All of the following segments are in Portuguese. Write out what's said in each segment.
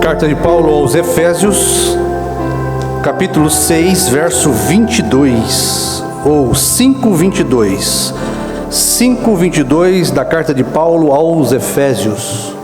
Carta de Paulo aos Efésios, capítulo 6, verso 22, ou 5:22. 5:22 da Carta de Paulo aos Efésios.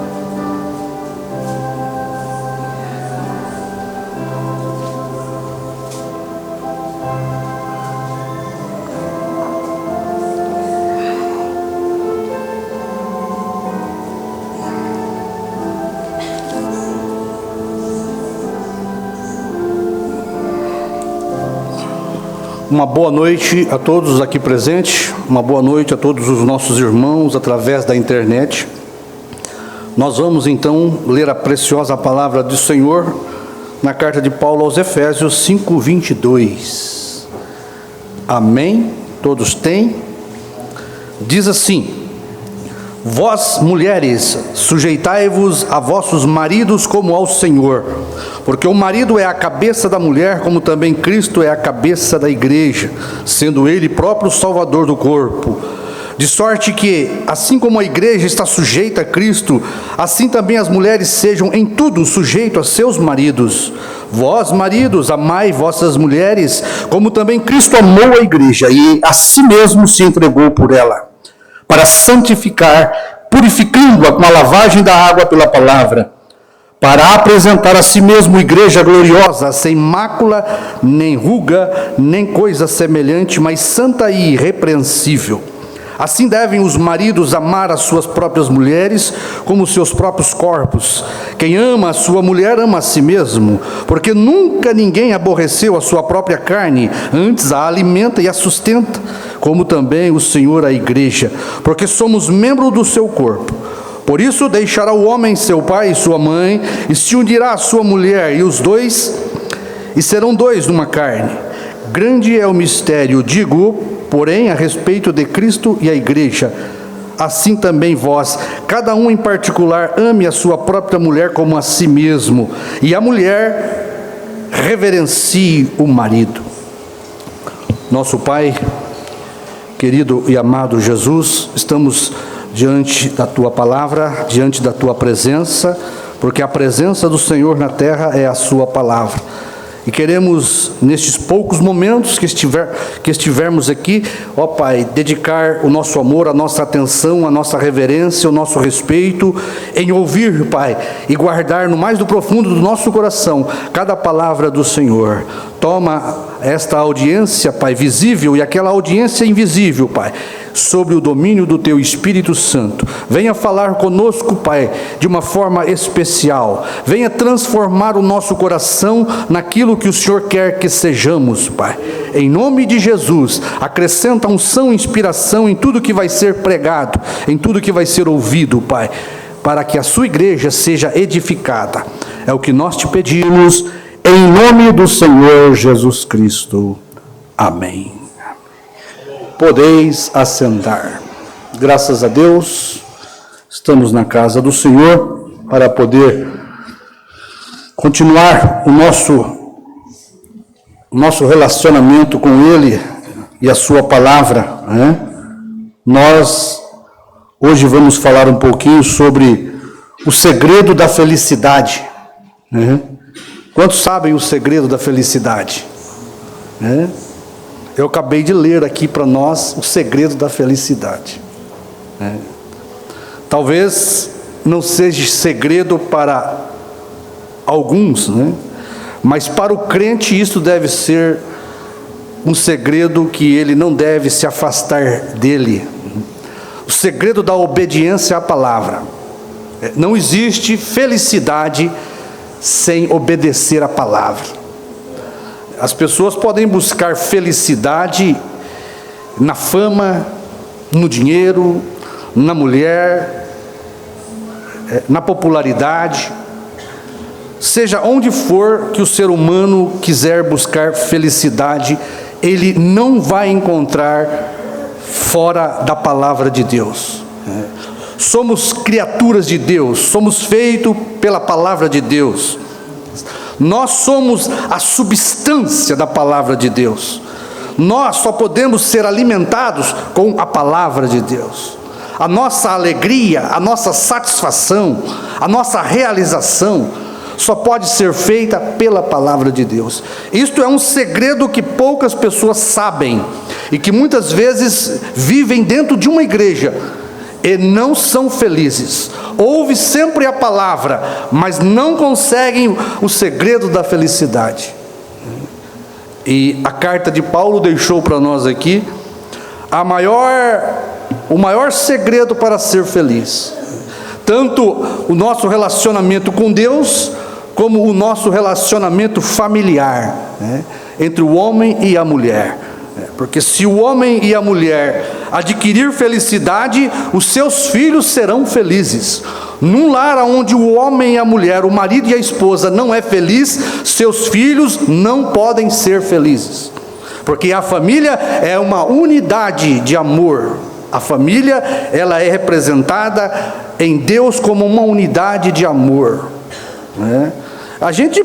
Uma boa noite a todos aqui presentes, uma boa noite a todos os nossos irmãos através da internet. Nós vamos então ler a preciosa palavra do Senhor na carta de Paulo aos Efésios 5:22. Amém? Todos têm? Diz assim: vós, mulheres, sujeitai-vos a vossos maridos como ao Senhor, porque o marido é a cabeça da mulher, como também Cristo é a cabeça da igreja, sendo ele próprio Salvador do corpo. De sorte que, assim como a igreja está sujeita a Cristo, assim também as mulheres sejam em tudo sujeitas a seus maridos. Vós, maridos, amai vossas mulheres, como também Cristo amou a igreja e a si mesmo se entregou por ela, para santificar, purificando-a com a lavagem da água pela palavra, para apresentar a si mesmo igreja gloriosa, sem mácula, nem ruga, nem coisa semelhante, mas santa e irrepreensível. Assim devem os maridos amar as suas próprias mulheres como seus próprios corpos. Quem ama a sua mulher ama a si mesmo, porque nunca ninguém aborreceu a sua própria carne, antes a alimenta e a sustenta, como também o Senhor a igreja, porque somos membros do seu corpo. Por isso deixará o homem seu pai e sua mãe, e se unirá à sua mulher, e serão dois numa carne. Grande é o mistério, digo, porém, a respeito de Cristo e a igreja. Assim também vós, cada um em particular, ame a sua própria mulher como a si mesmo, e a mulher reverencie o marido. Nosso Pai, querido e amado Jesus, estamos diante da Tua palavra, diante da Tua presença, porque a presença do Senhor na terra é a Sua palavra. E queremos, nestes poucos momentos que estivermos aqui, ó Pai, dedicar o nosso amor, a nossa atenção, a nossa reverência, o nosso respeito, em ouvir, Pai, e guardar no mais do profundo do nosso coração cada palavra do Senhor. Toma esta audiência, Pai, visível e aquela audiência invisível, Pai, sobre o domínio do Teu Espírito Santo. Venha falar conosco, Pai, de uma forma especial. Venha transformar o nosso coração naquilo que o Senhor quer que sejamos, Pai. Em nome de Jesus, acrescenta unção e inspiração em tudo que vai ser pregado, em tudo que vai ser ouvido, Pai, para que a Sua igreja seja edificada. É o que nós te pedimos, em nome do Senhor Jesus Cristo. Amém. Podeis assentar. Graças a Deus, estamos na casa do Senhor para poder continuar o nosso relacionamento com Ele e a Sua palavra, né? Nós hoje vamos falar um pouquinho sobre o segredo da felicidade, né? Quantos sabem o segredo da felicidade, né? Eu acabei de ler aqui para nós o segredo da felicidade. Talvez não seja segredo para alguns, né? Mas para o crente isso deve ser um segredo que ele não deve se afastar dele. O segredo da obediência à palavra. Não existe felicidade sem obedecer à palavra. As pessoas podem buscar felicidade na fama, no dinheiro, na mulher, na popularidade. Seja onde for que o ser humano quiser buscar felicidade, ele não vai encontrar fora da palavra de Deus. Somos criaturas de Deus, somos feitos pela palavra de Deus. Nós somos a substância da palavra de Deus. Nós só podemos ser alimentados com a palavra de Deus. A nossa alegria, a nossa satisfação, a nossa realização só pode ser feita pela palavra de Deus. Isto é um segredo que poucas pessoas sabem e que muitas vezes vivem dentro de uma igreja e não são felizes. Ouvem sempre a palavra, mas não conseguem o segredo da felicidade. E a carta de Paulo deixou para nós aqui o maior segredo para ser feliz. Tanto o nosso relacionamento com Deus, como o nosso relacionamento familiar, né, entre o homem e a mulher. Porque se o homem e a mulher adquirir felicidade, os seus filhos serão felizes. Num lar onde o homem e a mulher, o marido e a esposa não é feliz, seus filhos não podem ser felizes. Porque a família é uma unidade de amor. A família, ela é representada em Deus como uma unidade de amor, né? A gente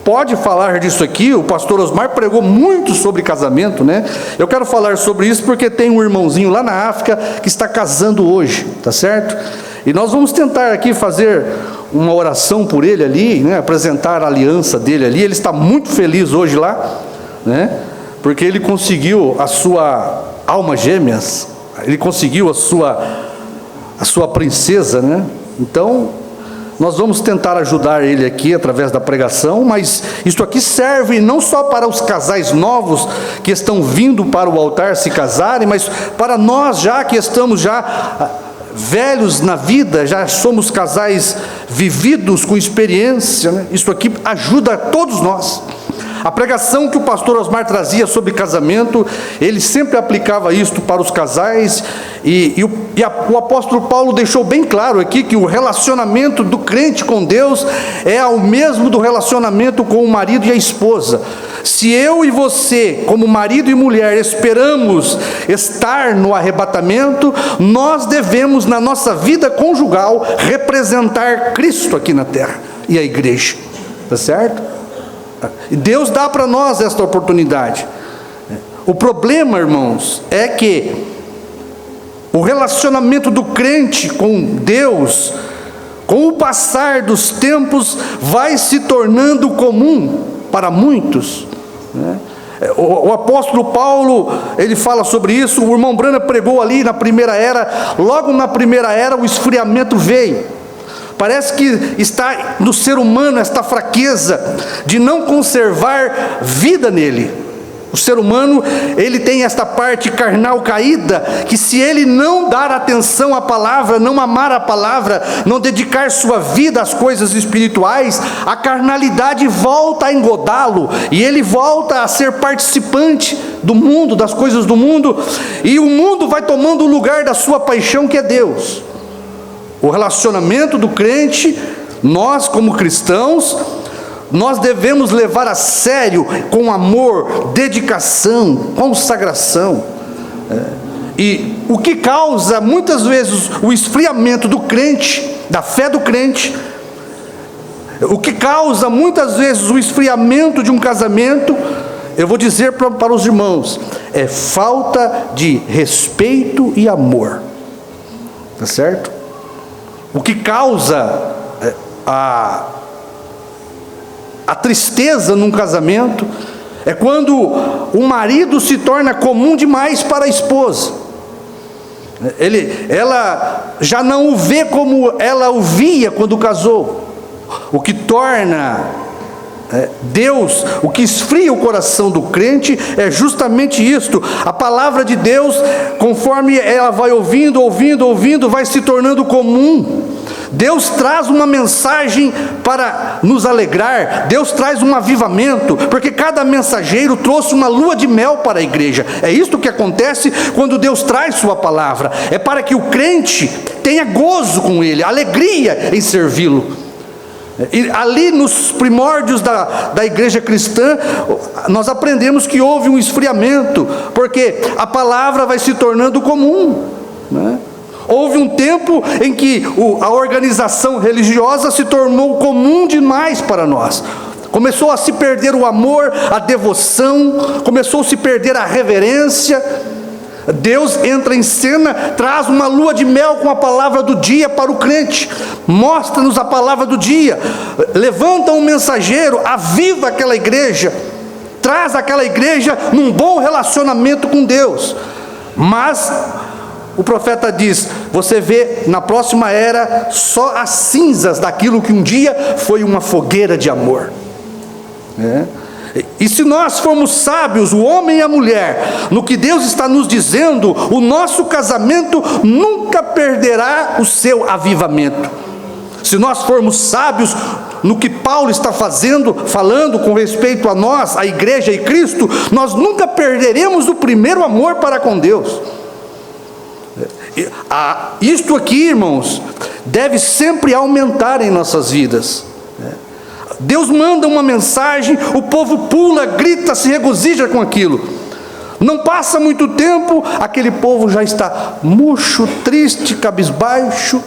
pode falar disso aqui, o pastor Osmar pregou muito sobre casamento, né? Eu quero falar sobre isso porque tem um irmãozinho lá na África que está casando hoje, tá certo? E nós vamos tentar aqui fazer uma oração por ele ali, né? Apresentar a aliança dele ali. Ele está muito feliz hoje lá, né? Porque ele conseguiu a sua alma gêmeas, ele conseguiu a sua princesa, né? Então, nós vamos tentar ajudar ele aqui através da pregação, mas isso aqui serve não só para os casais novos que estão vindo para o altar se casarem, mas para nós já que estamos já velhos na vida, já somos casais vividos com experiência, né? Isso aqui ajuda a todos nós. A pregação que o pastor Osmar trazia sobre casamento, ele sempre aplicava isto para os casais, o apóstolo Paulo deixou bem claro aqui que o relacionamento do crente com Deus é o mesmo do relacionamento com o marido e a esposa. Se eu e você, como marido e mulher, esperamos estar no arrebatamento, nós devemos, na nossa vida conjugal, representar Cristo aqui na terra e a igreja, tá certo? E Deus dá para nós esta oportunidade. O problema, irmãos, é que o relacionamento do crente com Deus, com o passar dos tempos, vai se tornando comum para muitos, né? O apóstolo Paulo, ele fala sobre isso. O irmão Brana pregou ali na primeira era. Logo na primeira era o esfriamento veio. Parece que está no ser humano esta fraqueza de não conservar vida nele. O ser humano, ele tem esta parte carnal caída, que se ele não dar atenção à palavra, não amar a palavra, não dedicar sua vida às coisas espirituais, a carnalidade volta a engodá-lo, e ele volta a ser participante do mundo, das coisas do mundo, e o mundo vai tomando o lugar da sua paixão, que é Deus. O relacionamento do crente, nós como cristãos, nós devemos levar a sério com amor, dedicação, consagração. E o que causa muitas vezes o esfriamento do crente, da fé do crente, o que causa muitas vezes o esfriamento de um casamento, eu vou dizer para os irmãos, é falta de respeito e amor, tá certo? O que causa a tristeza num casamento é quando o marido se torna comum demais para a esposa. Ela já não o vê como ela o via quando casou. O que torna Deus, o que esfria o coração do crente é justamente isto. A palavra de Deus, conforme ela vai ouvindo, vai se tornando comum. Deus traz uma mensagem para nos alegrar, Deus traz um avivamento, porque cada mensageiro trouxe uma lua de mel para a igreja. É isto que acontece quando Deus traz sua palavra, é para que o crente tenha gozo com ele, alegria em servi-lo. E ali nos primórdios da igreja cristã, nós aprendemos que houve um esfriamento, porque a palavra vai se tornando comum, né? Houve um tempo em que a organização religiosa se tornou comum demais para nós. Começou a se perder o amor, a devoção, começou a se perder a reverência. Deus entra em cena, traz uma lua de mel com a palavra do dia para o crente, mostra-nos a palavra do dia, levanta um mensageiro, aviva aquela igreja, traz aquela igreja num bom relacionamento com Deus. Mas o profeta diz: você vê na próxima era só as cinzas daquilo que um dia foi uma fogueira de amor. E se nós formos sábios, o homem e a mulher, no que Deus está nos dizendo, o nosso casamento nunca perderá o seu avivamento. Se nós formos sábios no que Paulo está falando com respeito a nós, a igreja e Cristo, nós nunca perderemos o primeiro amor para com Deus. Isto aqui, irmãos, deve sempre aumentar em nossas vidas. Deus manda uma mensagem, o povo pula, grita, se regozija com aquilo. Não passa muito tempo, aquele povo já está murcho, triste, cabisbaixo,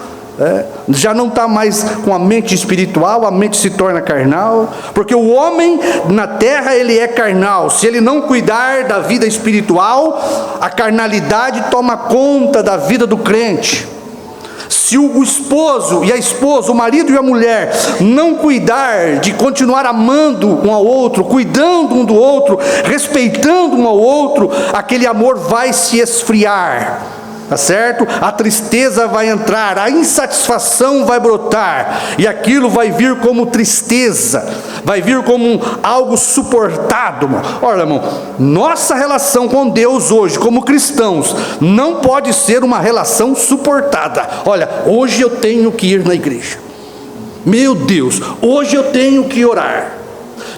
já não está mais com a mente espiritual, a mente se torna carnal, porque o homem na terra ele é carnal. Se ele não cuidar da vida espiritual, a carnalidade toma conta da vida do crente. Se o esposo e a esposa, o marido e a mulher, não cuidar de continuar amando um ao outro, cuidando um do outro, respeitando um ao outro, aquele amor vai se esfriar, tá certo? A tristeza vai entrar, a insatisfação vai brotar, e aquilo vai vir como tristeza, vai vir como algo suportado, irmão. Olha, irmão, nossa relação com Deus hoje, como cristãos, não pode ser uma relação suportada. Olha, hoje eu tenho que ir na igreja, meu Deus, hoje eu tenho que orar,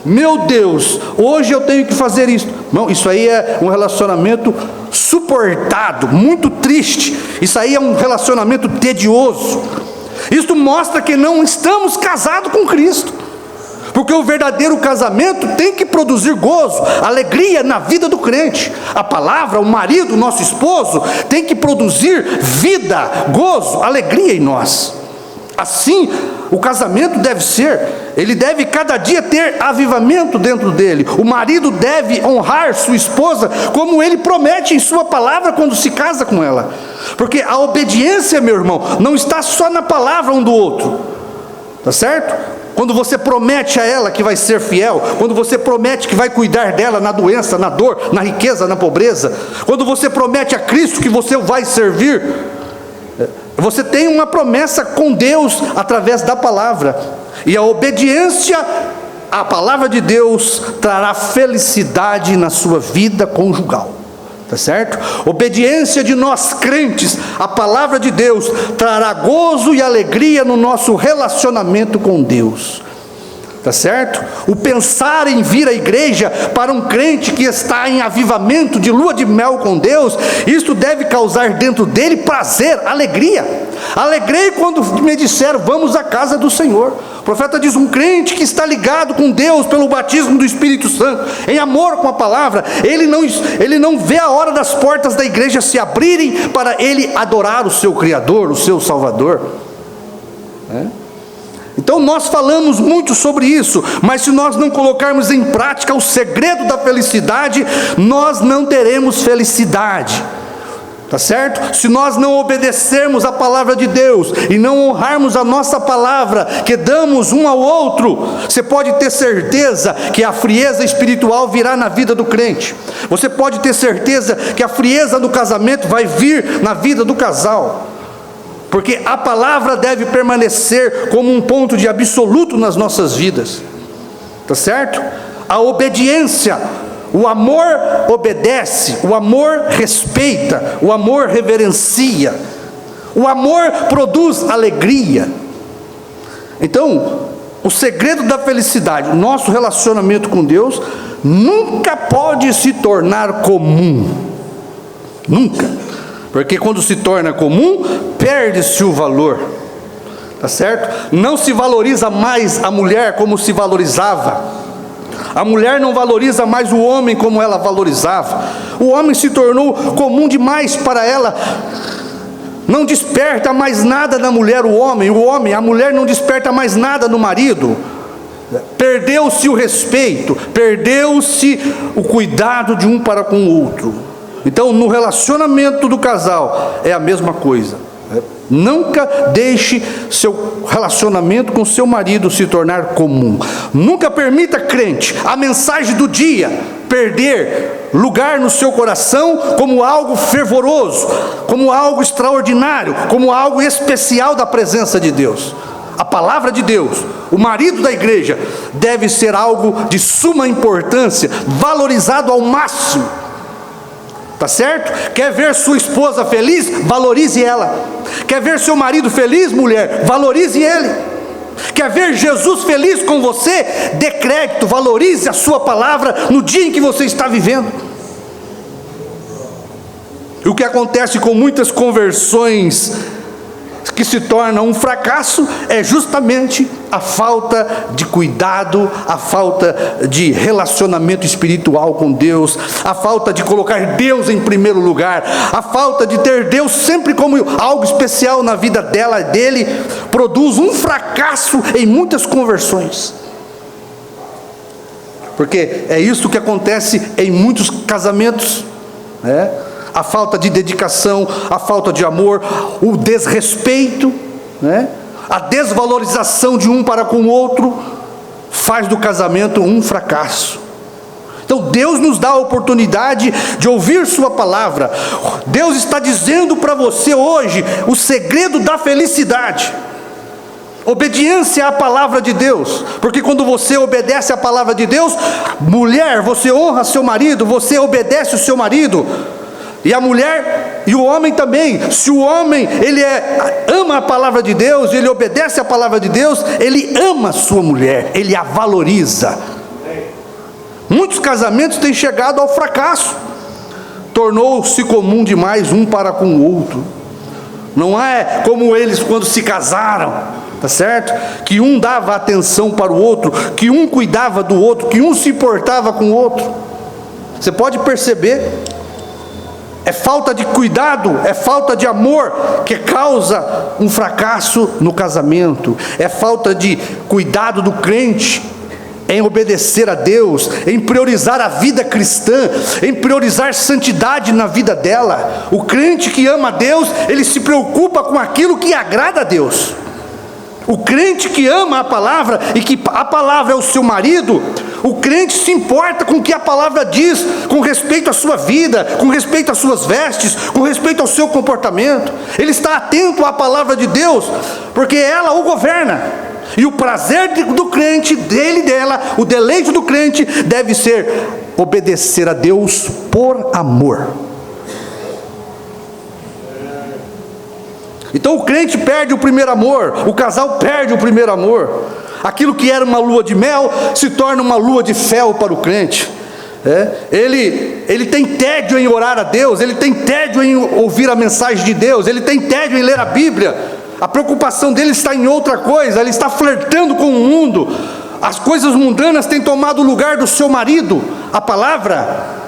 meu Deus, hoje eu tenho que fazer isso. Não, isso aí é um relacionamento suportado, muito triste. Isso aí é um relacionamento tedioso. Isso mostra que não estamos casados com Cristo, porque o verdadeiro casamento tem que produzir gozo, alegria na vida do crente. A palavra, o marido, o nosso esposo, tem que produzir vida, gozo, alegria em nós. Assim, o casamento deve ser, ele deve cada dia ter avivamento dentro dele. O marido deve honrar sua esposa como ele promete em sua palavra quando se casa com ela. Porque a obediência, meu irmão, não está só na palavra um do outro, tá certo? Quando você promete a ela que vai ser fiel, quando você promete que vai cuidar dela na doença, na dor, na riqueza, na pobreza, quando você promete a Cristo que você vai servir, você tem uma promessa com Deus através da palavra. E a obediência à palavra de Deus trará felicidade na sua vida conjugal, tá certo? Obediência de nós crentes à palavra de Deus trará gozo e alegria no nosso relacionamento com Deus, tá certo? O pensar em vir à igreja para um crente que está em avivamento de lua de mel com Deus, isso deve causar dentro dele prazer, alegria. Alegrei quando me disseram: vamos à casa do Senhor. O profeta diz: um crente que está ligado com Deus pelo batismo do Espírito Santo, em amor com a palavra, ele não vê a hora das portas da igreja se abrirem para ele adorar o seu Criador, o seu Salvador. Então nós falamos muito sobre isso, mas se nós não colocarmos em prática o segredo da felicidade, nós não teremos felicidade, tá certo? Se nós não obedecermos a palavra de Deus e não honrarmos a nossa palavra que damos um ao outro, você pode ter certeza que a frieza espiritual virá na vida do crente. Você pode ter certeza que a frieza do casamento vai vir na vida do casal, porque a palavra deve permanecer como um ponto de absoluto nas nossas vidas, tá certo? A obediência, o amor obedece, o amor respeita, o amor reverencia, o amor produz alegria. Então, o segredo da felicidade, o nosso relacionamento com Deus, nunca pode se tornar comum, nunca. Porque quando se torna comum, perde-se o valor, tá certo? Não se valoriza mais a mulher como se valorizava. A mulher não valoriza mais o homem como ela valorizava. O homem se tornou comum demais para ela. Não desperta mais nada na mulher a mulher não desperta mais nada no marido. Perdeu-se o respeito, perdeu-se o cuidado de um para com o outro. Então, no relacionamento do casal, é a mesma coisa. Nunca deixe seu relacionamento com seu marido se tornar comum. Nunca permita, crente, a mensagem do dia perder lugar no seu coração como algo fervoroso, como algo extraordinário, como algo especial da presença de Deus. A palavra de Deus, o marido da igreja, deve ser algo de suma importância, valorizado ao máximo. Tá certo? Quer ver sua esposa feliz? Valorize ela. Quer ver seu marido feliz, mulher? Valorize ele. Quer ver Jesus feliz com você? Dê crédito, valorize a sua palavra no dia em que você está vivendo. E o que acontece com muitas conversões que se tornam um fracasso é justamente a falta de cuidado, a falta de relacionamento espiritual com Deus, a falta de colocar Deus em primeiro lugar, a falta de ter Deus sempre como algo especial na vida dela, dele, produz um fracasso em muitas conversões. Porque é isso que acontece em muitos casamentos, né? A falta de dedicação, a falta de amor, o desrespeito, né? A desvalorização de um para com o outro, faz do casamento um fracasso. Então Deus nos dá a oportunidade de ouvir sua palavra. Deus está dizendo para você hoje o segredo da felicidade: obediência à palavra de Deus. Porque quando você obedece à palavra de Deus, mulher, você honra seu marido, você obedece o seu marido. E a mulher e o homem também. Se o homem ama a palavra de Deus, ele obedece a palavra de Deus, ele ama a sua mulher, ele a valoriza. Muitos casamentos têm chegado ao fracasso. Tornou-se comum demais um para com o outro. Não é como eles quando se casaram, tá certo? Que um dava atenção para o outro, que um cuidava do outro, que um se importava com o outro. Você pode perceber. É falta de cuidado, é falta de amor que causa um fracasso no casamento. É falta de cuidado do crente em obedecer a Deus, em priorizar a vida cristã, em priorizar santidade na vida dela. O crente que ama a Deus, ele se preocupa com aquilo que agrada a Deus. O crente que ama a palavra e que a palavra é o seu marido, o crente se importa com o que a palavra diz, com respeito à sua vida, com respeito às suas vestes, com respeito ao seu comportamento. Ele está atento à palavra de Deus, porque ela o governa. E o prazer do crente, dele e dela, o deleite do crente deve ser obedecer a Deus por amor. Então o crente perde o primeiro amor, o casal perde o primeiro amor. Aquilo que era uma lua de mel se torna uma lua de fel para o crente. Ele tem tédio em orar a Deus, ele tem tédio em ouvir a mensagem de Deus, ele tem tédio em ler a Bíblia. A preocupação dele está em outra coisa, ele está flertando com o mundo. As coisas mundanas têm tomado o lugar do seu marido, a palavra.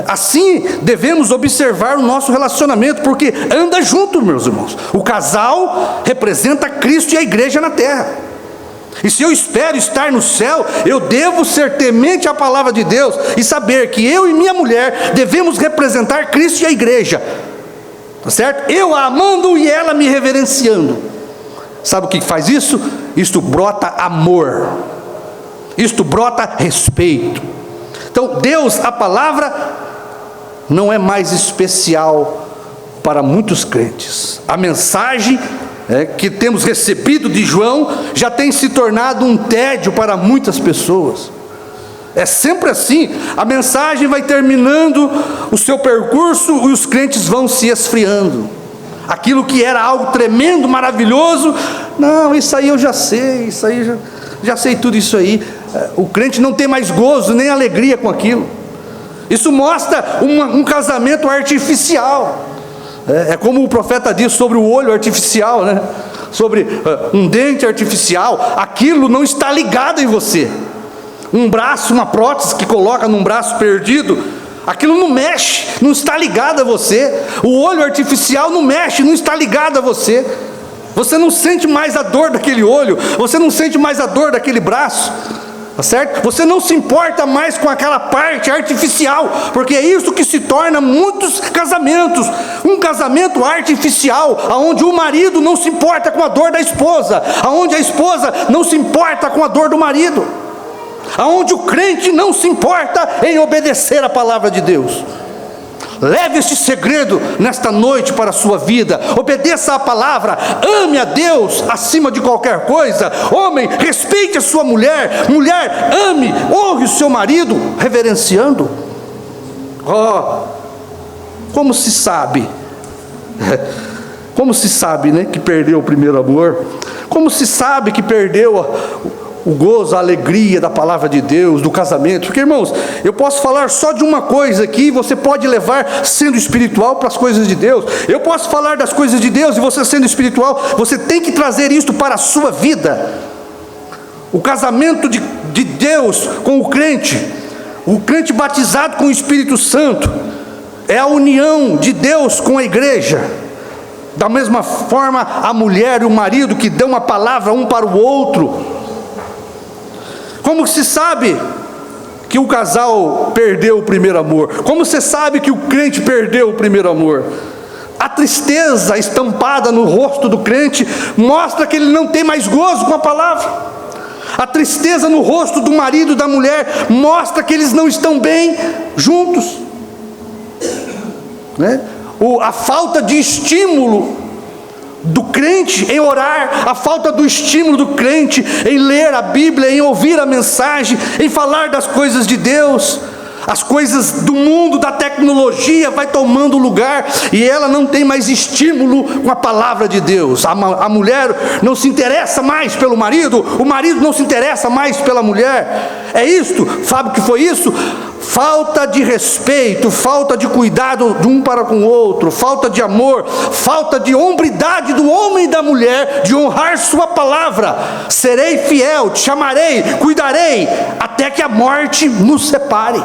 Assim devemos observar o nosso relacionamento, porque anda junto, meus irmãos. O casal representa Cristo e a igreja na terra. E se eu espero estar no céu, eu devo ser temente à palavra de Deus e saber que eu e minha mulher devemos representar Cristo e a igreja, tá certo? Eu a amando e ela me reverenciando. Sabe o que faz isso? Isto brota amor, isto brota respeito. Então Deus, a palavra, não é mais especial para muitos crentes. A mensagem que temos recebido de João já tem se tornado um tédio para muitas pessoas. É sempre assim, a mensagem vai terminando o seu percurso e os crentes vão se esfriando. Aquilo que era algo tremendo, maravilhoso, não, isso aí eu já sei, isso aí já sei tudo isso aí. O crente não tem mais gozo nem alegria com aquilo. Isso mostra um casamento artificial. É como o profeta diz sobre o olho artificial, né? Sobre um dente artificial. Aquilo não está ligado em você. Um braço, uma prótese que coloca num braço perdido, aquilo não mexe, não está ligado a você. O olho artificial não mexe, não está ligado a você. Você não sente mais a dor daquele olho, você não sente mais a dor daquele braço. tá certo? Você não se importa mais com aquela parte artificial, porque é isso que se torna muitos casamentos, um casamento artificial, onde o marido não se importa com a dor da esposa, onde a esposa não se importa com a dor do marido, onde o crente não se importa em obedecer a palavra de Deus. Leve este segredo nesta noite para a sua vida. Obedeça a palavra, ame a Deus acima de qualquer coisa. Homem, respeite a sua mulher. Mulher, ame, honre o seu marido, reverenciando. Como se sabe, né, que perdeu o primeiro amor? Como se sabe que perdeu o gozo, a alegria da palavra de Deus, do casamento? Porque, irmãos, eu posso falar só de uma coisa aqui, você pode levar sendo espiritual para as coisas de Deus. Eu posso falar das coisas de Deus e você sendo espiritual, você tem que trazer isto para a sua vida. O casamento de Deus com o crente batizado com o Espírito Santo, é a união de Deus com a igreja. Da mesma forma, a mulher e o marido que dão uma palavra um para o outro. Como se sabe que o casal perdeu o primeiro amor? Como você sabe que o crente perdeu o primeiro amor? A tristeza estampada no rosto do crente mostra que ele não tem mais gozo com a palavra. A tristeza no rosto do marido e da mulher mostra que eles não estão bem juntos, né? A falta de estímulo do crente em orar, a falta do estímulo do crente em ler a Bíblia, em ouvir a mensagem, em falar das coisas de Deus. As coisas do mundo, da tecnologia vai tomando lugar e ela não tem mais estímulo com a palavra de Deus. A mulher não se interessa mais pelo marido, o marido não se interessa mais pela mulher. É isto, sabe o que foi isso? Falta de respeito, falta de cuidado de um para com o outro, falta de amor, falta de hombridade do homem e da mulher, de honrar sua palavra. Serei fiel, te chamarei, cuidarei, até que a morte nos separe.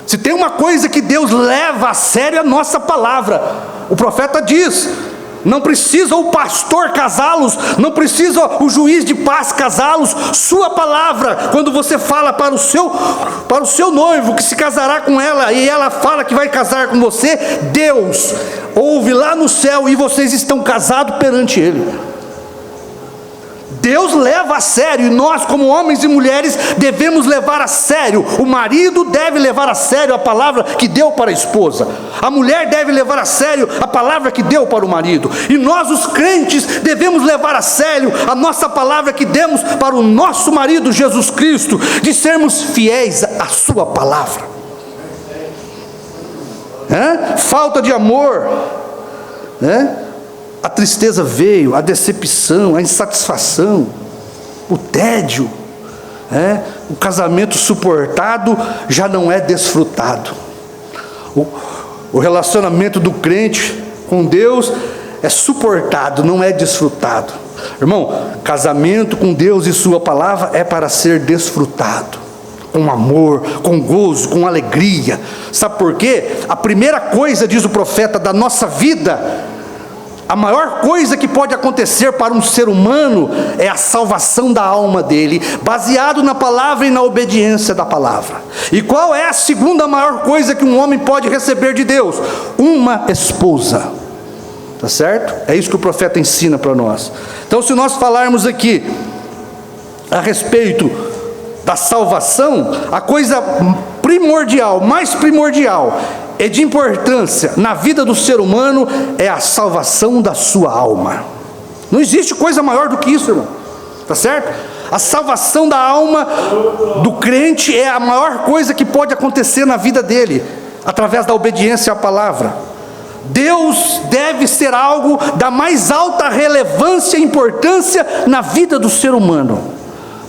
Se tem uma coisa que Deus leva a sério, é a nossa palavra. O profeta diz: não precisa o pastor casá-los, não precisa o juiz de paz casá-los. Sua palavra, quando você fala para o seu noivo que se casará com ela, e ela fala que vai casar com você, Deus ouve lá no céu e vocês estão casados perante Ele. Deus leva a sério, e nós como homens e mulheres devemos levar a sério. O marido deve levar a sério a palavra que deu para a esposa, a mulher deve levar a sério a palavra que deu para o marido, e nós os crentes devemos levar a sério a nossa palavra que demos para o nosso marido Jesus Cristo, de sermos fiéis à sua palavra. Falta de amor, a tristeza veio, a decepção, a insatisfação, o tédio, o casamento suportado já não é desfrutado. O relacionamento do crente com Deus é suportado, não é desfrutado. Irmão, casamento com Deus e sua palavra é para ser desfrutado, com amor, com gozo, com alegria. Sabe por quê? A primeira coisa, diz o profeta, da nossa vida, a maior coisa que pode acontecer para um ser humano é a salvação da alma dele, baseado na palavra e na obediência da palavra. E qual é a segunda maior coisa que um homem pode receber de Deus? Uma esposa. Tá certo? É isso que o profeta ensina para nós. Então, se nós falarmos aqui a respeito da salvação, a coisa primordial, mais primordial e de importância na vida do ser humano é a salvação da sua alma. Não existe coisa maior do que isso, irmão. Tá certo? A salvação da alma do crente é a maior coisa que pode acontecer na vida dele, através da obediência à palavra. Deus deve ser algo da mais alta relevância e importância na vida do ser humano.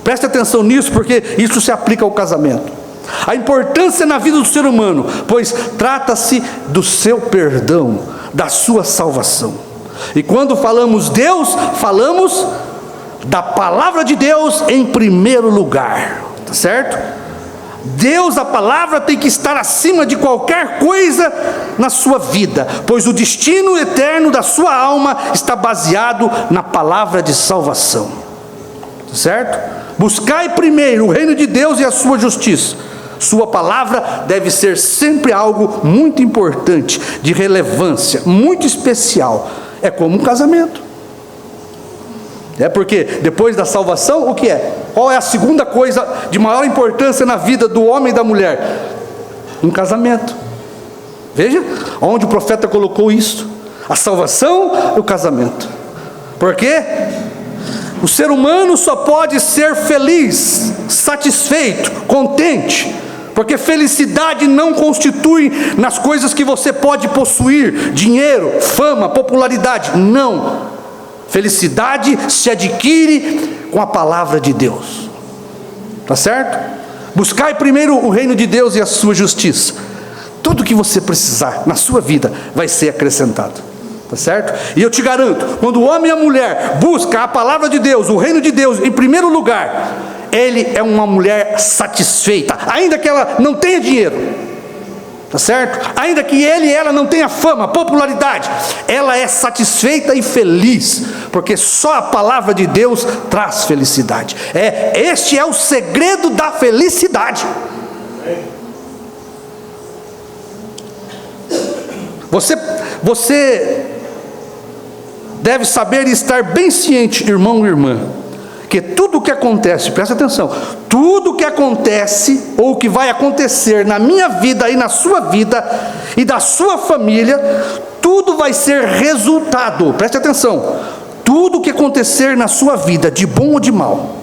Preste atenção nisso, porque isso se aplica ao casamento. A importância na vida do ser humano, pois trata-se do seu perdão, da sua salvação. E quando falamos Deus, falamos da palavra de Deus em primeiro lugar, tá certo? Deus, a palavra, tem que estar acima de qualquer coisa na sua vida, pois o destino eterno da sua alma está baseado na palavra de salvação, tá certo? Buscai primeiro o reino de Deus e a sua justiça. Sua palavra deve ser sempre algo muito importante, de relevância, muito especial. É como um casamento. É porque depois da salvação, o que é? Qual é a segunda coisa de maior importância na vida do homem e da mulher? Um casamento. Veja onde o profeta colocou isso. A salvação e o casamento. Por quê? O ser humano só pode ser feliz, satisfeito, contente, porque felicidade não constitui nas coisas que você pode possuir, dinheiro, fama, popularidade. Não. Felicidade se adquire com a palavra de Deus. Tá certo? Buscai primeiro o reino de Deus e a sua justiça. Tudo que você precisar na sua vida vai ser acrescentado. Tá certo? E eu te garanto, quando o homem e a mulher buscam a palavra de Deus, o reino de Deus em primeiro lugar, ele é uma mulher satisfeita, ainda que ela não tenha dinheiro, tá certo? Ainda que ele e ela não tenha fama, popularidade, ela é satisfeita e feliz, porque só a palavra de Deus traz felicidade. Este é o segredo da felicidade. Você deve saber e estar bem ciente, irmão e irmã, que tudo o que acontece, presta atenção, tudo o que acontece ou que vai acontecer na minha vida e na sua vida e da sua família, tudo vai ser resultado, preste atenção, tudo o que acontecer na sua vida, de bom ou de mal,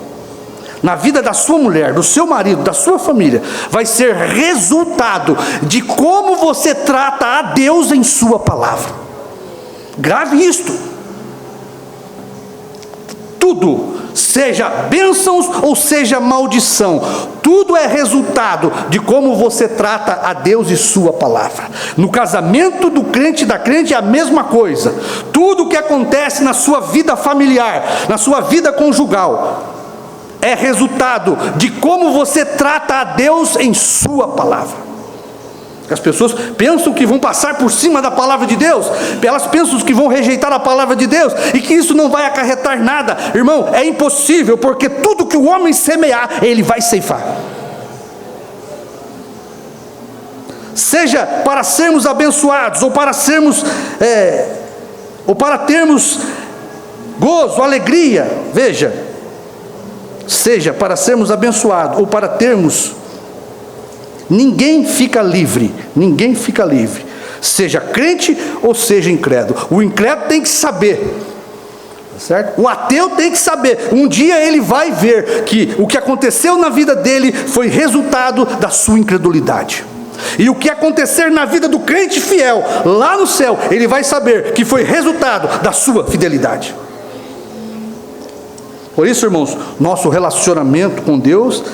na vida da sua mulher, do seu marido, da sua família, vai ser resultado de como você trata a Deus em sua palavra. Grave isto. Tudo, seja bênçãos ou seja maldição, tudo é resultado de como você trata a Deus e sua palavra. No casamento do crente e da crente é a mesma coisa. Tudo o que acontece na sua vida familiar, na sua vida conjugal, é resultado de como você trata a Deus em sua palavra. As pessoas pensam que vão passar por cima da palavra de Deus, elas pensam que vão rejeitar a palavra de Deus e que isso não vai acarretar nada. Irmão, é impossível, porque tudo que o homem semear, ele vai ceifar. Seja para sermos abençoados, ou para sermos, ou para termos gozo, alegria, veja, seja para sermos abençoados, ou para termos, ninguém fica livre, seja crente ou seja incrédulo. O incrédulo tem que saber, certo? O ateu tem que saber, um dia ele vai ver que o que aconteceu na vida dele foi resultado da sua incredulidade. E o que acontecer na vida do crente fiel, lá no céu, ele vai saber que foi resultado da sua fidelidade. Por isso, irmãos, nosso relacionamento com Deus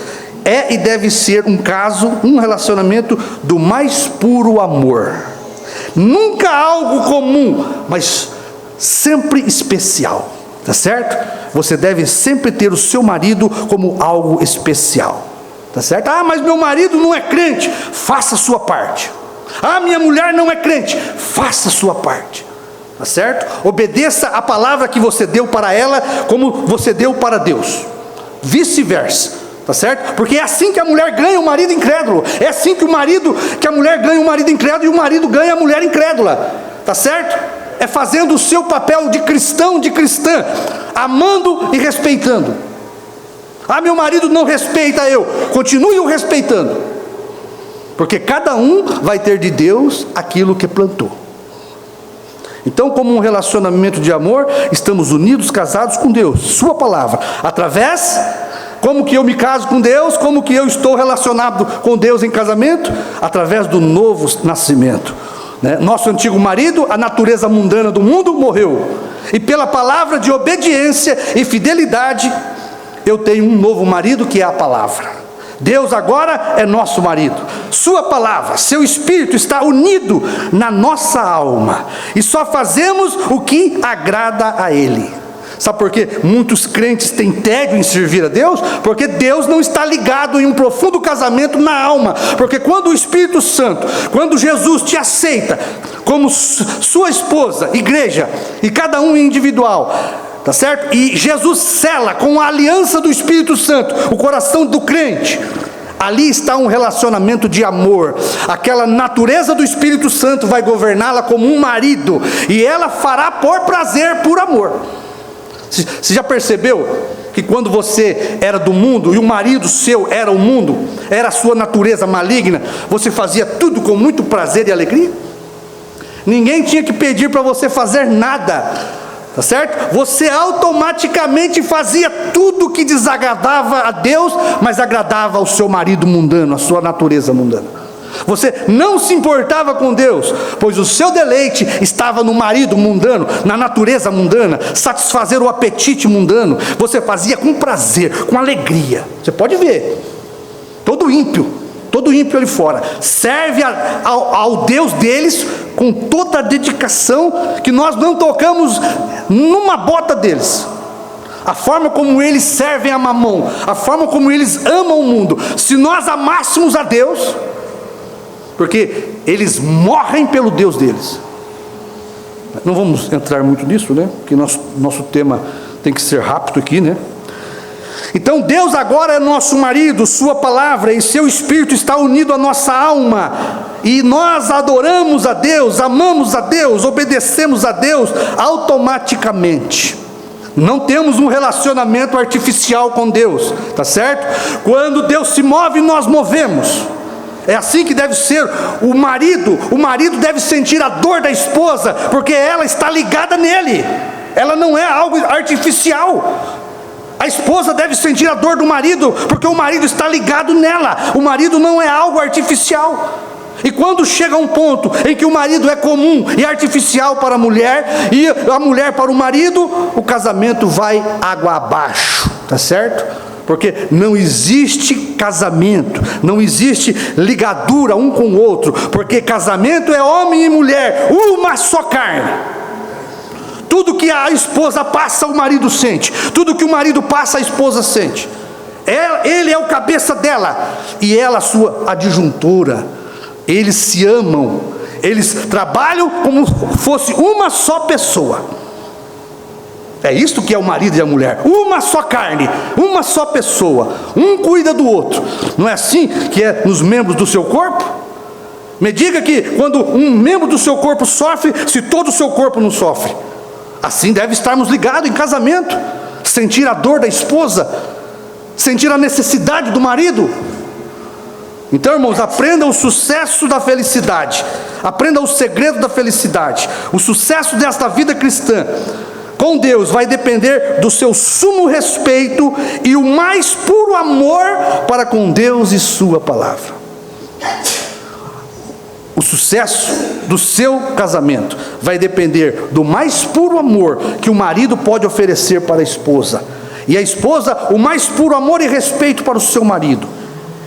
é e deve ser um relacionamento do mais puro amor. Nunca algo comum, mas sempre especial, tá certo? Você deve sempre ter o seu marido como algo especial, tá certo? Ah, mas meu marido não é crente, faça a sua parte. Ah, minha mulher não é crente, faça a sua parte, tá certo? Obedeça a palavra que você deu para ela, como você deu para Deus, vice-versa. Tá certo? Porque é assim que a mulher ganha o marido incrédulo. É assim que a mulher ganha o marido incrédulo e o marido ganha a mulher incrédula. Tá certo? É fazendo o seu papel de cristão, de cristã, amando e respeitando. Ah, meu marido não respeita eu. Continue o respeitando. Porque cada um vai ter de Deus aquilo que plantou. Então, como um relacionamento de amor, estamos unidos, casados com Deus, sua palavra, através... Como que eu me caso com Deus? Como que eu estou relacionado com Deus em casamento? Através do novo nascimento, né? Nosso antigo marido, a natureza mundana do mundo, morreu. E pela palavra de obediência e fidelidade, eu tenho um novo marido, que é a palavra. Deus agora é nosso marido. Sua palavra, seu espírito está unido na nossa alma. E só fazemos o que agrada a Ele. Sabe por quê? Muitos crentes têm tédio em servir a Deus, porque Deus não está ligado em um profundo casamento na alma. Porque quando o Espírito Santo, quando Jesus te aceita como sua esposa, igreja, e cada um individual, tá certo? E Jesus sela com a aliança do Espírito Santo o coração do crente. Ali está um relacionamento de amor. Aquela natureza do Espírito Santo vai governá-la como um marido, e ela fará por prazer, por amor. Você já percebeu que quando você era do mundo e o marido seu era o mundo, era a sua natureza maligna, você fazia tudo com muito prazer e alegria? Ninguém tinha que pedir para você fazer nada, tá certo? Você automaticamente fazia tudo que desagradava a Deus, mas agradava ao seu marido mundano, a sua natureza mundana. Você não se importava com Deus, pois o seu deleite estava no marido mundano, na natureza mundana, satisfazer o apetite mundano. Você fazia com prazer, com alegria. Você pode ver, todo ímpio ali fora serve ao Deus deles com toda a dedicação, que nós não tocamos numa bota deles. A forma como eles servem a Mamon, a forma como eles amam o mundo. Se nós amássemos a Deus, porque eles morrem pelo Deus deles. Não vamos entrar muito nisso, né? Porque nosso tema tem que ser rápido aqui, né? Então Deus agora é nosso marido, sua palavra e seu Espírito está unido à nossa alma, e nós adoramos a Deus, amamos a Deus, obedecemos a Deus automaticamente. Não temos um relacionamento artificial com Deus, tá certo? Quando Deus se move, nós movemos. É assim que deve ser o marido. O marido deve sentir a dor da esposa, porque ela está ligada nele. Ela não é algo artificial. A esposa deve sentir a dor do marido, porque o marido está ligado nela. O marido não é algo artificial. E quando chega um ponto em que o marido é comum e artificial para a mulher, e a mulher para o marido, o casamento vai água abaixo, tá certo? Porque não existe casamento, não existe ligadura um com o outro, porque casamento é homem e mulher, uma só carne. Tudo que a esposa passa, o marido sente. Tudo que o marido passa, a esposa sente. Ele é o cabeça dela, e ela a sua adjuntora. Eles se amam, eles trabalham como fosse uma só pessoa. É isto que é o marido e a mulher, uma só carne, uma só pessoa, um cuida do outro. Não é assim que é nos membros do seu corpo? Me diga que quando um membro do seu corpo sofre, se todo o seu corpo não sofre. Assim deve estarmos ligados em casamento, sentir a dor da esposa, sentir a necessidade do marido. Então, irmãos, aprenda o sucesso da felicidade, aprenda o segredo da felicidade. O sucesso desta vida cristã com Deus vai depender do seu sumo respeito e o mais puro amor para com Deus e sua palavra. O sucesso do seu casamento vai depender do mais puro amor que o marido pode oferecer para a esposa, e a esposa o mais puro amor e respeito para o seu marido.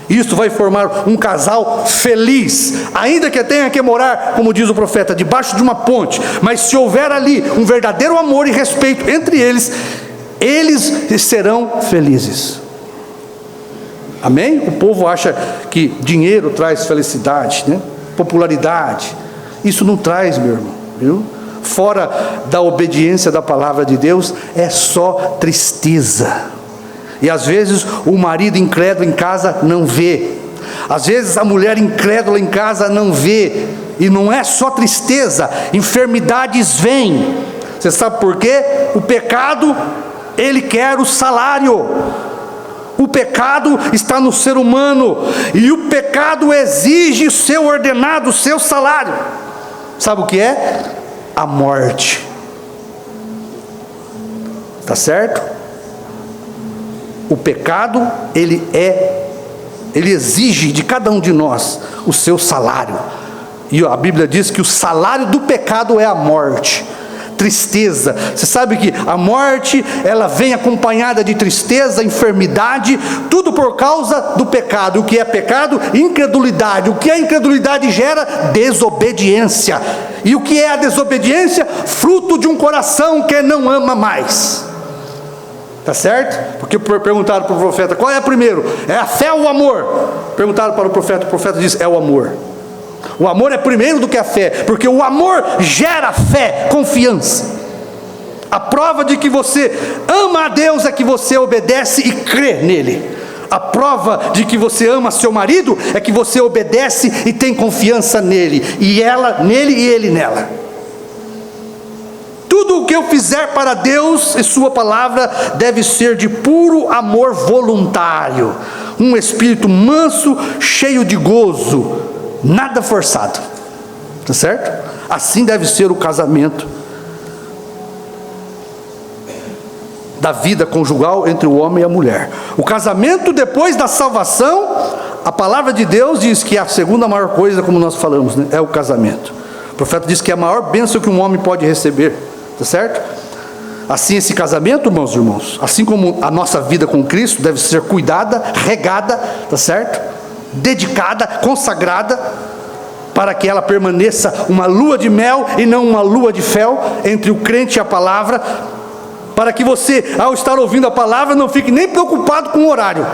Isso vai formar um casal feliz, ainda que tenha que morar, como diz o profeta, debaixo de uma ponte. Mas se houver ali um verdadeiro amor e respeito entre eles, eles serão felizes. Amém? O povo acha que dinheiro traz felicidade, né? Popularidade. Isso não traz, meu irmão, viu? Fora da obediência da palavra de Deus, é só tristeza. E às vezes o marido incrédulo em casa não vê. Às vezes a mulher incrédula em casa não vê. E não é só tristeza, enfermidades vêm. Você sabe por quê? O pecado, ele quer o salário. O pecado está no ser humano, e o pecado exige o seu ordenado, o seu salário. Sabe o que é? A morte. Tá certo? O pecado, ele exige de cada um de nós o seu salário. E a Bíblia diz que o salário do pecado é a morte, tristeza. Você sabe que a morte, ela vem acompanhada de tristeza, enfermidade, tudo por causa do pecado. O que é pecado? Incredulidade. O que a incredulidade gera? Desobediência. E o que é a desobediência? Fruto de um coração que não ama mais. Tá certo? Porque perguntaram para o profeta, qual é primeiro? É a fé ou o amor? Perguntaram para o profeta disse, é o amor. O amor é primeiro do que a fé, porque o amor gera fé, confiança. A prova de que você ama a Deus é que você obedece e crê nele. A prova de que você ama seu marido é que você obedece e tem confiança nele, e ela nele e ele nela. Tudo o que eu fizer para Deus e sua palavra deve ser de puro amor voluntário, um espírito manso, cheio de gozo, nada forçado. Tá certo? Assim deve ser o casamento da vida conjugal entre o homem e a mulher. O casamento depois da salvação, a palavra de Deus diz que a segunda maior coisa, como nós falamos, né, é o casamento. O profeta diz que é a maior bênção que um homem pode receber, tá certo? Assim esse casamento, irmãos, assim como a nossa vida com Cristo deve ser cuidada, regada, tá certo? Dedicada, consagrada, para que ela permaneça uma lua de mel e não uma lua de fel entre o crente e a palavra, para que você, ao estar ouvindo a palavra, não fique nem preocupado com o horário.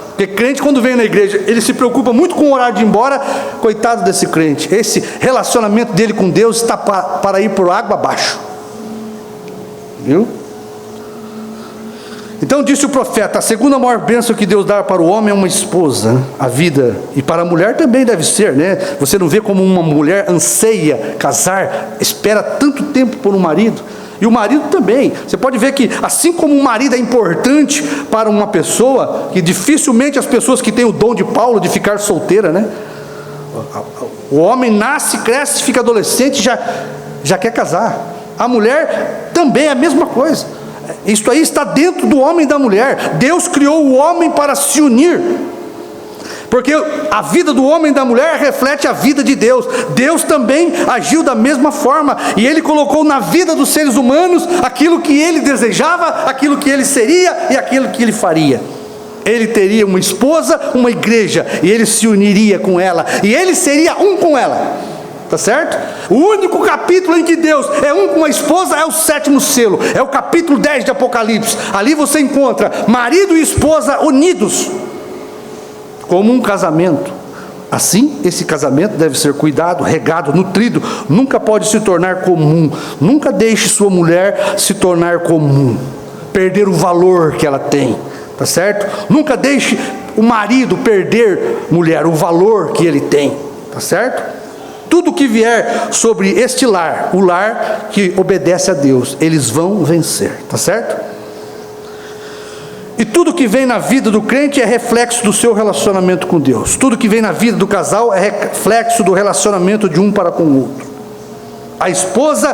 Porque crente, quando vem na igreja, ele se preocupa muito com o horário de ir embora. Coitado desse crente, esse relacionamento dele com Deus está para ir por água abaixo. Viu? Então disse o profeta: a segunda maior bênção que Deus dá para o homem é uma esposa, a vida, e para a mulher também deve ser, né? Você não vê como uma mulher anseia casar, espera tanto tempo por um marido, e o marido também. Você pode ver que assim como o marido é importante para uma pessoa, que dificilmente as pessoas que têm o dom de Paulo de ficar solteira, né? O homem nasce, cresce, fica adolescente, já quer casar. A mulher também é a mesma coisa. Isso aí está dentro do homem e da mulher. Deus criou o homem para se unir, porque a vida do homem e da mulher reflete a vida de Deus. Deus também agiu da mesma forma, e Ele colocou na vida dos seres humanos aquilo que Ele desejava, aquilo que Ele seria e aquilo que Ele faria. Ele teria uma esposa, uma igreja, e Ele se uniria com ela, e Ele seria um com ela. Tá certo? O único capítulo em que Deus é um com a esposa é o 7º selo, é o capítulo 10 de Apocalipse. Ali você encontra marido e esposa unidos como um casamento. Assim, esse casamento deve ser cuidado, regado, nutrido. Nunca pode se tornar comum. Nunca deixe sua mulher se tornar comum, perder o valor que ela tem. Tá certo? Nunca deixe o marido perder, mulher, o valor que ele tem. Tá certo? Tudo que vier sobre este lar, o lar que obedece a Deus, eles vão vencer, tá certo? E tudo que vem na vida do crente é reflexo do seu relacionamento com Deus. Tudo que vem na vida do casal é reflexo do relacionamento de um para com o outro. A esposa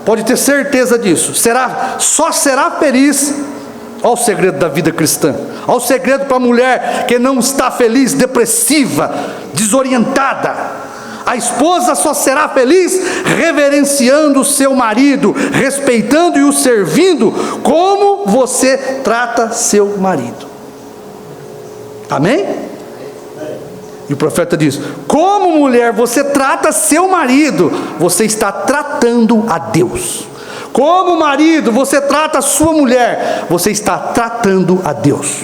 pode ter certeza disso, só será feliz. Olha o segredo da vida cristã. Olha o segredo para a mulher que não está feliz, depressiva, desorientada. A esposa só será feliz reverenciando o seu marido, respeitando e o servindo como você trata seu marido. Amém? E o profeta diz: como mulher você trata seu marido, você está tratando a Deus. Como marido você trata a sua mulher, você está tratando a Deus.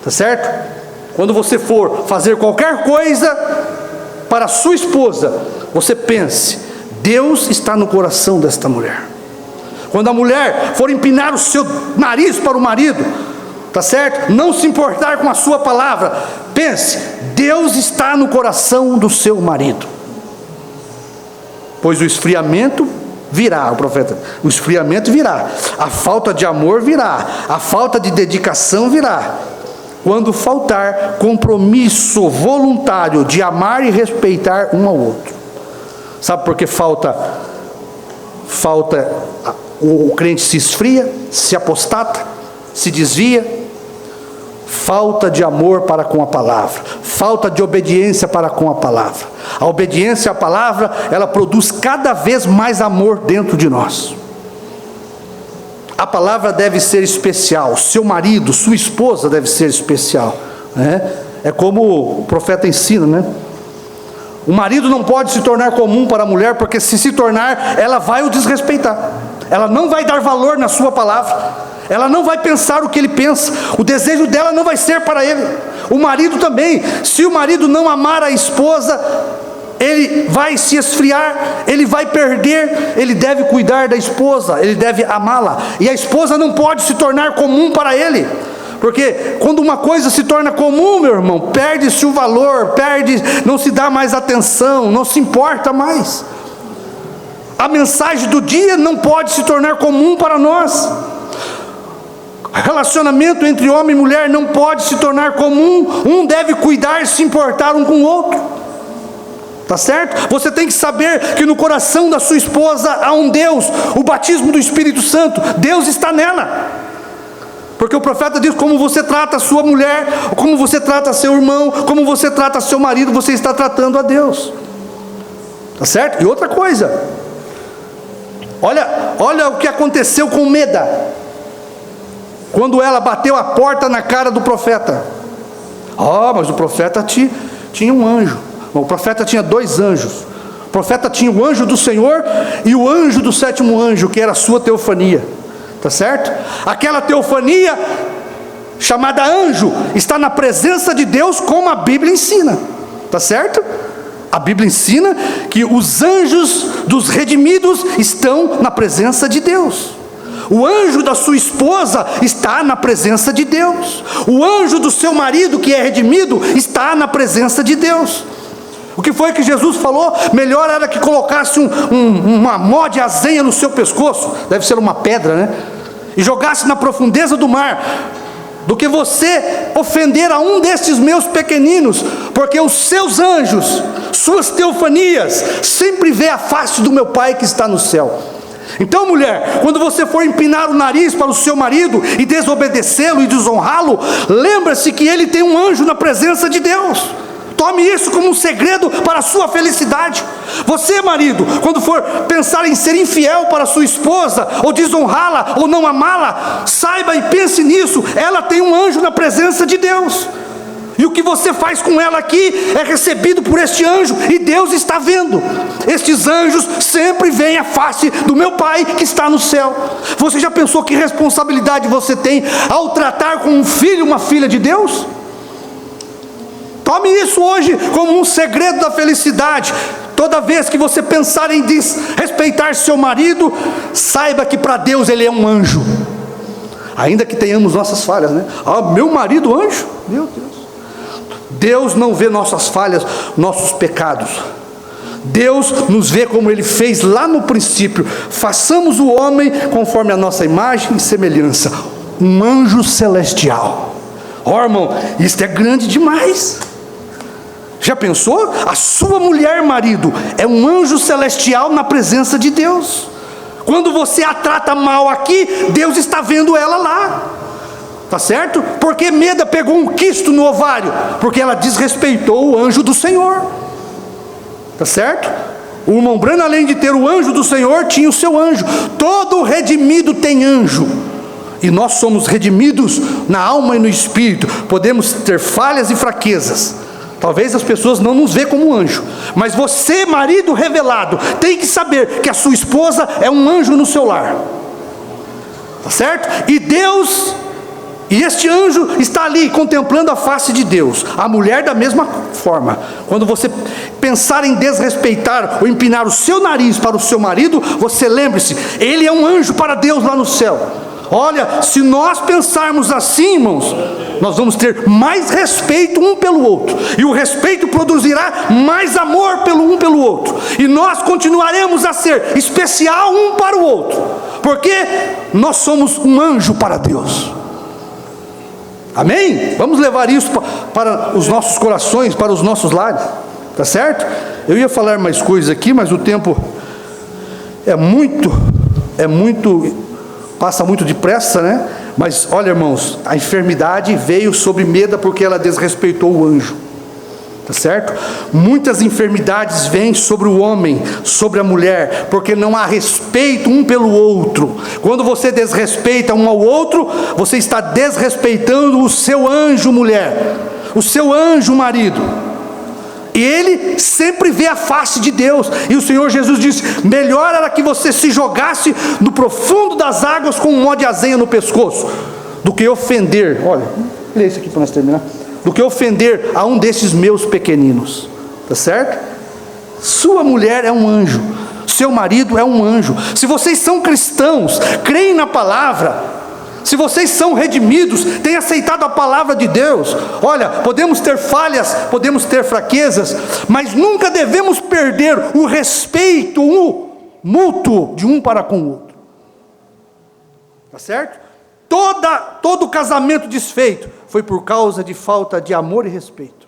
Tá certo? Quando você for fazer qualquer coisa para a sua esposa, você pense: Deus está no coração desta mulher. Quando a mulher for empinar o seu nariz para o marido, tá certo? Não se importar com a sua palavra, pense: Deus está no coração do seu marido. Pois o esfriamento virá, o profeta, o esfriamento virá, a falta de amor virá, a falta de dedicação virá, quando faltar compromisso voluntário de amar e respeitar um ao outro. Sabe por que falta o crente se esfria, se apostata, se desvia? Falta de amor para com a palavra, falta de obediência para com a palavra. A obediência à palavra, ela produz cada vez mais amor dentro de nós. A palavra deve ser especial, seu marido, sua esposa deve ser especial, né? É como o profeta ensina, né? O marido não pode se tornar comum para a mulher, porque se tornar, ela vai o desrespeitar. Ela não vai dar valor na sua palavra. Ela não vai pensar o que ele pensa. O desejo dela não vai ser para ele. O marido também. Se o marido não amar a esposa, ele vai se esfriar, ele vai perder. Ele deve cuidar da esposa, ele deve amá-la, e a esposa não pode se tornar comum para ele, porque quando uma coisa se torna comum, meu irmão, perde-se o valor, não se dá mais atenção, não se importa mais. A mensagem do dia não pode se tornar comum para nós. Relacionamento entre homem e mulher não pode se tornar comum. Um deve cuidar e se importar um com o outro. Tá certo? Você tem que saber que no coração da sua esposa há um Deus, o batismo do Espírito Santo. Deus está nela. Porque o profeta diz: como você trata a sua mulher, como você trata seu irmão, como você trata seu marido, você está tratando a Deus. Tá certo? E outra coisa, olha o que aconteceu com Meda, quando ela bateu a porta na cara do profeta. Mas o profeta tinha um anjo. O profeta tinha 2 anjos. O profeta tinha o anjo do Senhor e o anjo do 7º anjo, que era a sua teofania. Tá certo? Aquela teofania, chamada anjo, está na presença de Deus, como a Bíblia ensina. Tá certo? A Bíblia ensina que os anjos dos redimidos estão na presença de Deus. O anjo da sua esposa está na presença de Deus. O anjo do seu marido, que é redimido, está na presença de Deus. O que foi que Jesus falou? Melhor era que colocasse uma mó de azenha no seu pescoço, deve ser uma pedra, né? E jogasse na profundeza do mar, do que você ofender a um destes meus pequeninos, porque os seus anjos, suas teofanias, sempre vê a face do meu Pai que está no céu. Então, mulher, quando você for empinar o nariz para o seu marido e desobedecê-lo e desonrá-lo, lembra-se que ele tem um anjo na presença de Deus. Tome isso como um segredo para a sua felicidade. Você, marido, quando for pensar em ser infiel para sua esposa, ou desonrá-la, ou não amá-la, saiba e pense nisso: ela tem um anjo na presença de Deus. E o que você faz com ela aqui é recebido por este anjo, e Deus está vendo. Estes anjos sempre veem a face do meu Pai que está no céu. Você já pensou que responsabilidade você tem ao tratar com um filho, uma filha de Deus? Tome isso hoje como um segredo da felicidade. Toda vez que você pensar em desrespeitar seu marido, saiba que para Deus ele é um anjo. Ainda que tenhamos nossas falhas, né? Meu marido anjo? Meu Deus. Deus não vê nossas falhas, nossos pecados. Deus nos vê como Ele fez lá no princípio: façamos o homem conforme a nossa imagem e semelhança. Um anjo celestial. Irmão, isso é grande demais. Já pensou? A sua mulher, marido, é um anjo celestial na presença de Deus. Quando você a trata mal aqui, Deus está vendo ela lá. Tá certo? Porque Meda pegou um quisto no ovário? Porque ela desrespeitou o anjo do Senhor. Tá certo? O irmão Branham, além de ter o anjo do Senhor, tinha o seu anjo. Todo redimido tem anjo. E nós somos redimidos na alma e no espírito. Podemos ter falhas e fraquezas. Talvez as pessoas não nos vejam como anjo, mas você, marido revelado, tem que saber que a sua esposa é um anjo no seu lar. Tá certo? E este anjo está ali contemplando a face de Deus. A mulher da mesma forma. Quando você pensar em desrespeitar ou empinar o seu nariz para o seu marido, você lembre-se: ele é um anjo para Deus lá no céu. Olha, se nós pensarmos assim, irmãos, nós vamos ter mais respeito um pelo outro, e o respeito produzirá mais amor um pelo outro, e nós continuaremos a ser especial um para o outro, porque nós somos um anjo para Deus. Amém? Vamos levar isso para os nossos corações, para os nossos lares, tá certo? Eu ia falar mais coisas aqui, mas o tempo passa muito depressa, né? Mas olha, irmãos, a enfermidade veio sobre Meda porque ela desrespeitou o anjo. Tá certo? Muitas enfermidades vêm sobre o homem, sobre a mulher, porque não há respeito um pelo outro. Quando você desrespeita um ao outro, você está desrespeitando o seu anjo, mulher, o seu anjo, marido. E ele sempre vê a face de Deus. E o Senhor Jesus disse: melhor era que você se jogasse no profundo das águas com um mó de azenha no pescoço, do que ofender. Olha, lê isso aqui para nós terminar. Do que ofender a um desses meus pequeninos. Tá certo? Sua mulher é um anjo, seu marido é um anjo. Se vocês são cristãos, creem na palavra, se vocês são redimidos, têm aceitado a palavra de Deus, olha, podemos ter falhas, podemos ter fraquezas, mas nunca devemos perder o respeito mútuo de um para com o outro. Tá certo? Todo casamento desfeito foi por causa de falta de amor e respeito.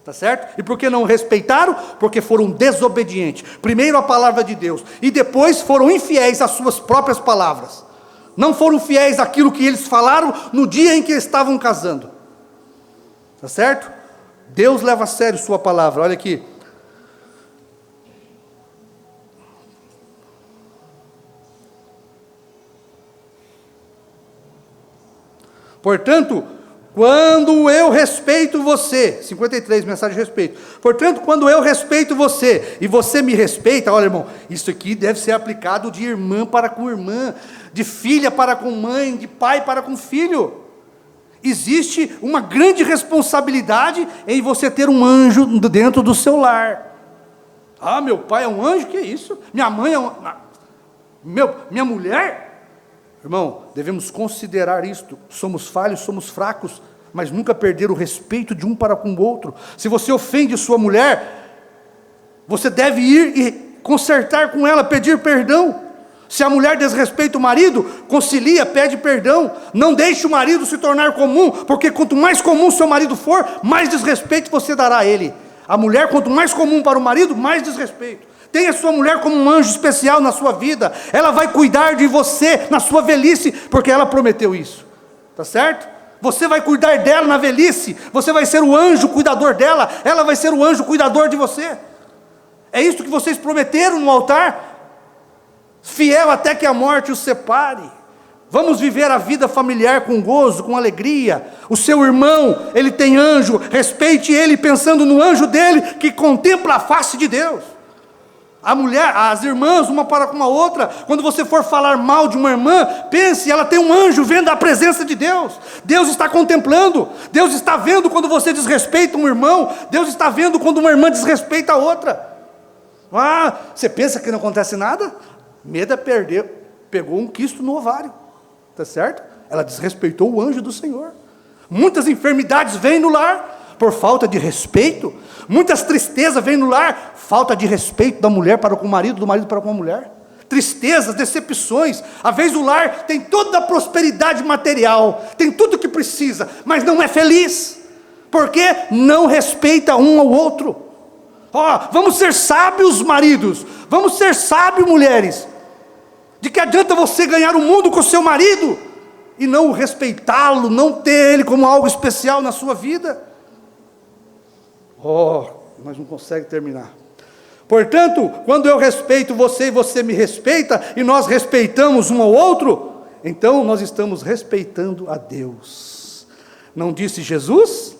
Tá certo? E por que não respeitaram? Porque foram desobedientes. Primeiro a palavra de Deus, e depois foram infiéis às suas próprias palavras. Não foram fiéis àquilo que eles falaram no dia em que estavam casando. Tá certo? Deus leva a sério sua palavra. Olha aqui. Portanto, quando eu respeito você, 53, mensagem de respeito. Portanto, quando eu respeito você, e você me respeita, olha irmão, isso aqui deve ser aplicado de irmã para com irmã, de filha para com mãe, de pai para com filho. Existe uma grande responsabilidade em você ter um anjo dentro do seu lar. Ah, meu pai é um anjo? Que isso? Minha mãe é minha mulher? Irmão, devemos considerar isto. Somos falhos, somos fracos, mas nunca perder o respeito de um para com o outro. Se você ofende sua mulher, você deve ir e consertar com ela, pedir perdão. Se a mulher desrespeita o marido, concilia, pede perdão. Não deixe o marido se tornar comum, porque quanto mais comum seu marido for, mais desrespeito você dará a ele. A mulher, quanto mais comum para o marido, mais desrespeito. Tenha sua mulher como um anjo especial na sua vida. Ela vai cuidar de você na sua velhice, porque ela prometeu isso. Tá certo? Você vai cuidar dela na velhice. Você vai ser o anjo cuidador dela. Ela vai ser o anjo cuidador de você. É isso que vocês prometeram no altar. Fiel até que a morte os separe. Vamos viver a vida familiar com gozo, com alegria. O seu irmão, ele tem anjo. Respeite ele pensando no anjo dele que contempla a face de Deus. A mulher, as irmãs, uma para com a outra, quando você for falar mal de uma irmã, pense, ela tem um anjo vendo a presença de Deus. Deus está contemplando, Deus está vendo quando você desrespeita um irmão, Deus está vendo quando uma irmã desrespeita a outra. Ah, você pensa que não acontece nada? Meda pegou um quisto no ovário, tá certo? Ela desrespeitou o anjo do Senhor. Muitas enfermidades vêm no lar por falta de respeito. Muitas tristezas vêm no lar, falta de respeito da mulher para com o marido, do marido para com a mulher. Tristezas, decepções. Às vezes o lar tem toda a prosperidade material, tem tudo o que precisa, mas não é feliz, porque não respeita um ao outro. Vamos ser sábios, maridos, vamos ser sábios, mulheres. De que adianta você ganhar o mundo com o seu marido e não respeitá-lo, não ter ele como algo especial na sua vida? Mas não consegue terminar. Portanto, quando eu respeito você e você me respeita, e nós respeitamos um ao outro, então nós estamos respeitando a Deus. Não disse Jesus?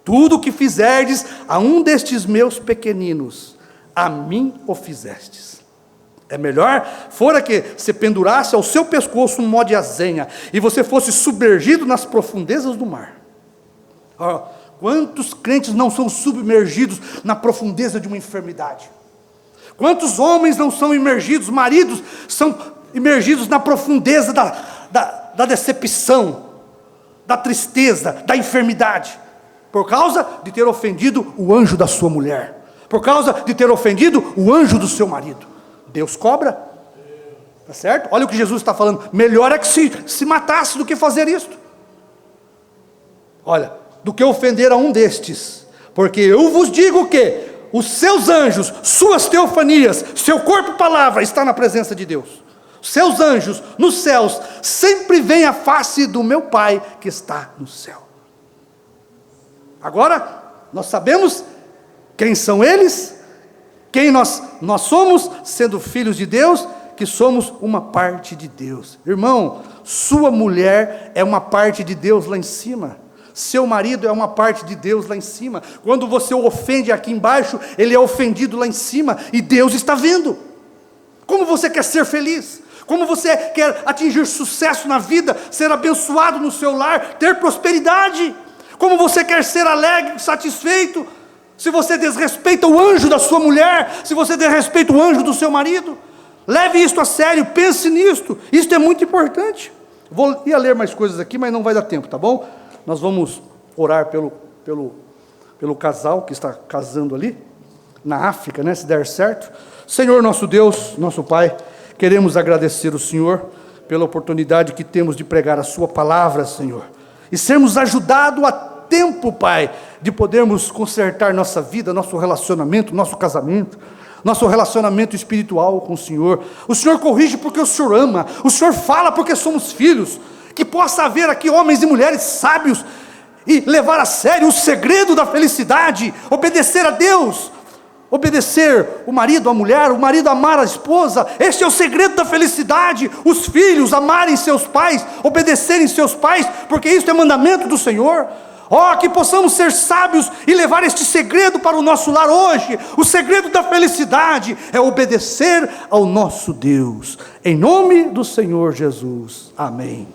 Tudo o que fizerdes a um destes meus pequeninos, a mim o fizestes. É melhor fora que se pendurasse ao seu pescoço um nó de azenha, e você fosse submergido nas profundezas do mar. Quantos crentes não são submergidos na profundeza de uma enfermidade? Quantos homens não são imergidos, maridos são imergidos na profundeza da decepção, da tristeza, da enfermidade, por causa de ter ofendido o anjo da sua mulher, por causa de ter ofendido o anjo do seu marido. Deus cobra, tá certo? Olha o que Jesus está falando, melhor é que se matasse do que fazer isto. Olha, do que ofender a um destes, porque eu vos digo que os seus anjos, suas teofanias, seu corpo e palavra está na presença de Deus. Seus anjos nos céus sempre veem a face do meu Pai que está no céu. Agora, nós sabemos quem são eles, quem nós somos, sendo filhos de Deus, que somos uma parte de Deus. Irmão, sua mulher é uma parte de Deus lá em cima. Seu marido é uma parte de Deus lá em cima. Quando você o ofende aqui embaixo, ele é ofendido lá em cima, e Deus está vendo. Como você quer ser feliz? Como você quer atingir sucesso na vida, ser abençoado no seu lar, ter prosperidade? Como você quer ser alegre, satisfeito? se você desrespeita o anjo da sua mulher, se você desrespeita o anjo do seu marido, leve isto a sério, pense nisto, isto é muito importante. Ia ler mais coisas aqui, mas não vai dar tempo, tá bom? Nós vamos orar pelo casal que está casando ali, na África, né, se der certo. Senhor nosso Deus, nosso Pai, queremos agradecer o Senhor pela oportunidade que temos de pregar a sua palavra, Senhor, e sermos ajudados a tempo, Pai, de podermos consertar nossa vida, nosso relacionamento, nosso casamento, nosso relacionamento espiritual com o Senhor. O Senhor corrige porque o Senhor ama, o Senhor fala porque somos filhos. Que possa haver aqui homens e mulheres sábios e levar a sério o segredo da felicidade, obedecer a Deus, obedecer o marido amar a esposa. Este é o segredo da felicidade. Os filhos amarem seus pais, obedecerem seus pais, porque isso é mandamento do Senhor. Que possamos ser sábios e levar este segredo para o nosso lar hoje. O segredo da felicidade é obedecer ao nosso Deus. Em nome do Senhor Jesus. Amém.